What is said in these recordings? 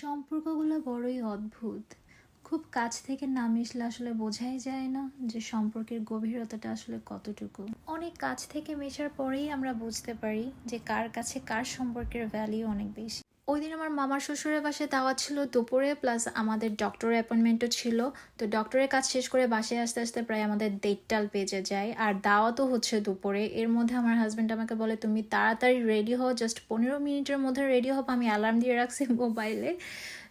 সম্পর্কগুলো বড়ই অদ্ভুত। খুব কাছ থেকে না মিশলে আসলে বোঝাই যায় না যে সম্পর্কের গভীরতাটা আসলে কতটুকু। অনেক কাছ থেকে মেশার পরেই আমরা বুঝতে পারি যে কার কাছে কার সম্পর্কের ভ্যালিউ অনেক বেশি। ওই দিন আমার মামার শ্বশুরের বাসায় দাওয়াত ছিল দুপুরে, প্লাস আমাদের ডক্টরের অ্যাপয়েন্টমেন্টও ছিল। তো ডক্টরের কাজ শেষ করে বাসায় আসতে আসতে প্রায় আমাদের 1:30 বেজে যায়, আর দাওয়াতও হচ্ছে দুপুরে। এর মধ্যে আমার হাজব্যান্ড আমাকে বলে, তুমি তাড়াতাড়ি রেডি হও, জাস্ট 15 মিনিটের মধ্যে রেডি হও। আমি অ্যালার্ম দিয়ে রাখছি মোবাইলে।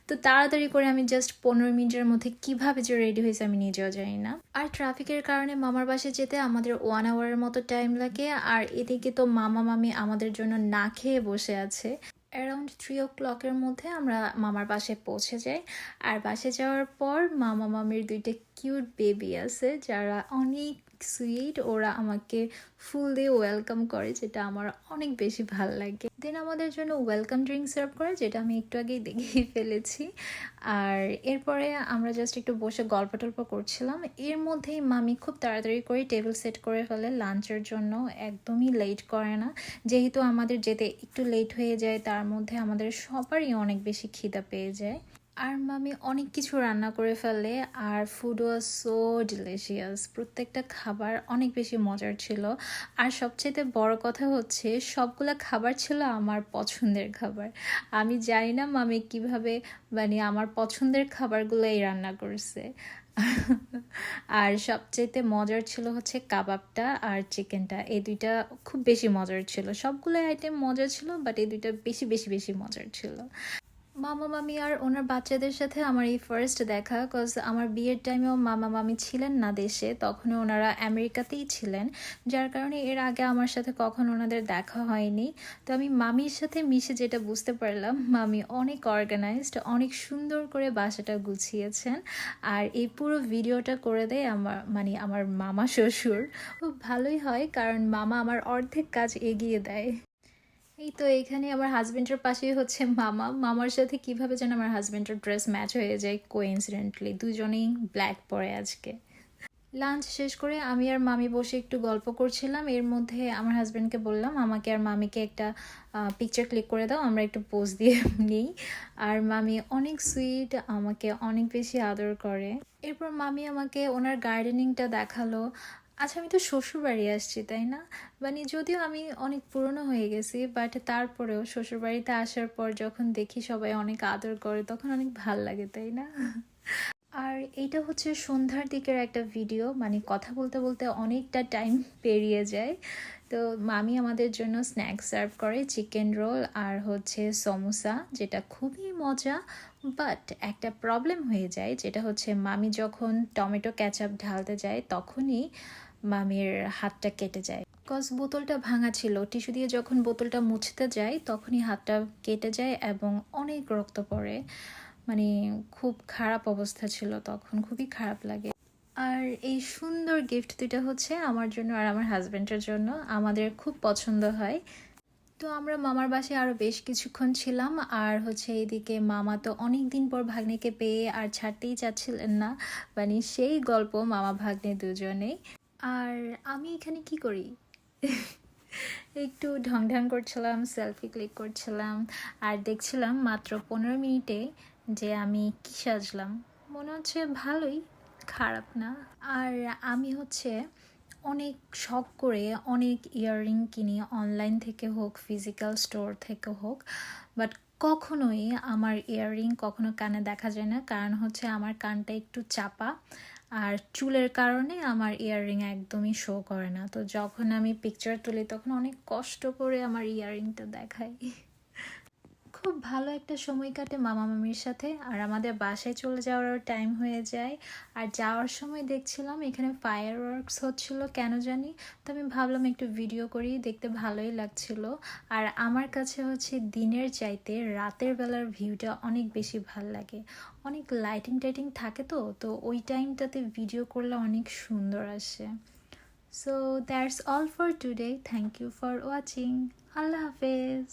তো তাড়াতাড়ি করে আমি জাস্ট 15 মিনিটের মধ্যে কিভাবে যে রেডি হয়েছে আমি নিজেও জানি না। আর ট্রাফিকের কারণে মামার বাসায় যেতে আমাদের 1 আওয়ারের মতো টাইম লাগে, আর এদিকে তো মামা মামি আমাদের জন্য না খেয়ে বসে আছে। অ্যারাউন্ড 3 o'clock-এর মধ্যে আমরা মামার বাসায় পৌঁছে যাই। আর বাসায় যাওয়ার পর মামা মামির 2টা কিউট বেবি আছে যারা অনেক সুইট। ওরা আমাকে ফুল দিয়ে ওয়েলকাম করে, যেটা আমার অনেক বেশি ভাল লাগে। দেন আমাদের জন্য ওয়েলকাম ড্রিঙ্ক সার্ভ করে, যেটা আমি একটু আগেই দেখেই ফেলেছি। আর এরপরে আমরা জাস্ট একটু বসে গল্প টল্প করছিলাম। এর মধ্যেই মামি খুব তাড়াতাড়ি করে টেবিল সেট করে ফেলে লাঞ্চের জন্য, একদমই লেট করে না। যেহেতু আমাদের যেতে একটু লেট হয়ে যায়, তার মধ্যে আমাদের সবারই অনেক বেশি খিদা পেয়ে যায়। আর মামি অনেক কিছু রান্না করে ফেলে, আর ফুড ওয়াজ সো ডিলিশিয়াস। প্রত্যেকটা খাবার অনেক বেশি মজার ছিল। আর সবচেয়ে বড় কথা হচ্ছে সবগুলা খাবার ছিল আমার পছন্দের খাবার। আমি জানি না মামি কিভাবে মানে আমার পছন্দের খাবারগুলোই রান্না করছে। আর সবচেয়ে মজার ছিল হচ্ছে কাবাবটা আর চিকেনটা। এই দুইটা খুব বেশি মজার ছিল। সবগুলো আইটেম মজা ছিল, বাট এই দুইটা বেশি বেশি বেশি মজার ছিল। মামা মামি আর ওনার বাচ্চাদের সাথে আমার এই ফার্স্ট দেখা, কজ আমার বিয়ের টাইমেও মামা মামি ছিলেন না দেশে, তখন ওনারা আমেরিকাতেই ছিলেন। যার কারণে এর আগে আমার সাথে কখনো ওনাদের দেখা হয়নি। তো আমি মামির সাথে মিশে যেটা বুঝতে পারলাম, মামি অনেক অর্গানাইজড, অনেক সুন্দর করে বাসাটা গুছিয়েছেন। আর এই পুরো ভিডিওটা করে দেয় আমার মামা শ্বশুর। খুব ভালোই হয়, কারণ মামা আমার অর্ধেক কাজ এগিয়ে দেয়। এই তো এখানে আমার হাজবেন্ডের পাশেই হচ্ছে মামার সাথে কিভাবে যেন আমার হাজবেন্ডের ড্রেস ম্যাচ হয়ে যায় কোইন্সিডেন্টলি। দুজনেই ব্ল্যাক পরে আজকে। লাঞ্চ শেষ করে আমি আর মামি বসে একটু গল্প করছিলাম। এর মধ্যে আমার হাজবেন্ডকে বললাম আমাকে আর মামিকে একটা পিকচার ক্লিক করে দাও, আমরা একটু পোজ দিয়ে নিই। আর মামি অনেক সুইট, আমাকে অনেক বেশি আদর করে। এরপর মামি আমাকে ওনার গার্ডেনিংটা দেখালো। আচ্ছা, আমি তো শ্বশুরবাড়ি আসছি তাই না, মানে যদিও আমি অনেক পুরনো হয়ে গেছি, বাট তারপরেও শ্বশুরবাড়িতে আসার পর যখন দেখি সবাই অনেক আদর করে তখন অনেক ভাল লাগে তাই না। আর এইটা হচ্ছে সন্ধ্যার দিকের একটা ভিডিও, মানে কথা বলতে বলতে অনেকটা টাইম পেরিয়ে যায়। তো মামি আমাদের জন্য স্ন্যাক্স সার্ভ করে, চিকেন রোল আর হচ্ছে সমোসা, যেটা খুবই মজা। বাট একটা প্রবলেম হয়ে যায়, যেটা হচ্ছে মামি যখন টমেটো ক্যাচাপ ঢালতে যায় তখনই মামির হাতটা কেটে যায়। কজ বোতলটা ভাঙা ছিল, টিস্যু দিয়ে যখন বোতলটা মুছতে যায় তখনই হাতটা কেটে যায় এবং অনেক রক্ত পড়ে। মানে খুব খারাপ অবস্থা ছিল তখন, খুবই খারাপ লাগে। আর এই সুন্দর গিফট দুইটা হচ্ছে আমার জন্য আর আমার হাজব্যান্ডের জন্য, আমাদের খুব পছন্দ হয়। তো আমরা মামার বাসায় আরও বেশ কিছুক্ষণ ছিলাম। আর হচ্ছে এইদিকে মামা তো অনেক দিন পর ভাগ্নেকে পেয়ে আর ছাড়তেই চাচ্ছিলেন না, মানে সেই গল্প মামা ভাগ্নে দুজনেই। আর আমি এখানে কি করি, একটু ঢং ঢং করছিলাম, সেলফি ক্লিক করছিলাম, আর দেখছিলাম মাত্র 15 মিনিটে যে আমি কি সাজলাম। মনে হচ্ছে ভালোই, খারাপ না। আর আমি হচ্ছে অনেক শখ করে অনেক ইয়াররিং কিনি, অনলাইন থেকে হোক ফিজিক্যাল স্টোর থেকে হোক, বাট কখনোই আমার ইয়াররিং কখনো কানে দেখা যায় না, কারণ হচ্ছে আমার কানটা একটু চাপা। আর চুলের কারণে আমার ইয়াররিং একদমই শো করে না। তো যখন আমি পিকচার তুলি তখন অনেক কষ্ট করে আমার ইয়াররিংটা দেখাই। খুব ভালো একটা সময় কাটে মামা মামির সাথে। আর আমাদের বাসায় চলে যাওয়ারও টাইম হয়ে যায়। আর যাওয়ার সময় দেখছিলাম এখানে ফায়ার ওয়ার্কস হচ্ছিল কেন জানি, তো আমি ভাবলাম একটু ভিডিও করি, দেখতে ভালোই লাগছিল। আর আমার কাছে হচ্ছে দিনের চাইতে রাতের বেলার ভিউটা অনেক বেশি ভাল লাগে। অনেক লাইটিং টাইটিং থাকে, তো তো ওই টাইমটাতে ভিডিও করলে অনেক সুন্দর আসে। So that's all for today, thank you for watching. আল্লাহ হাফেজ।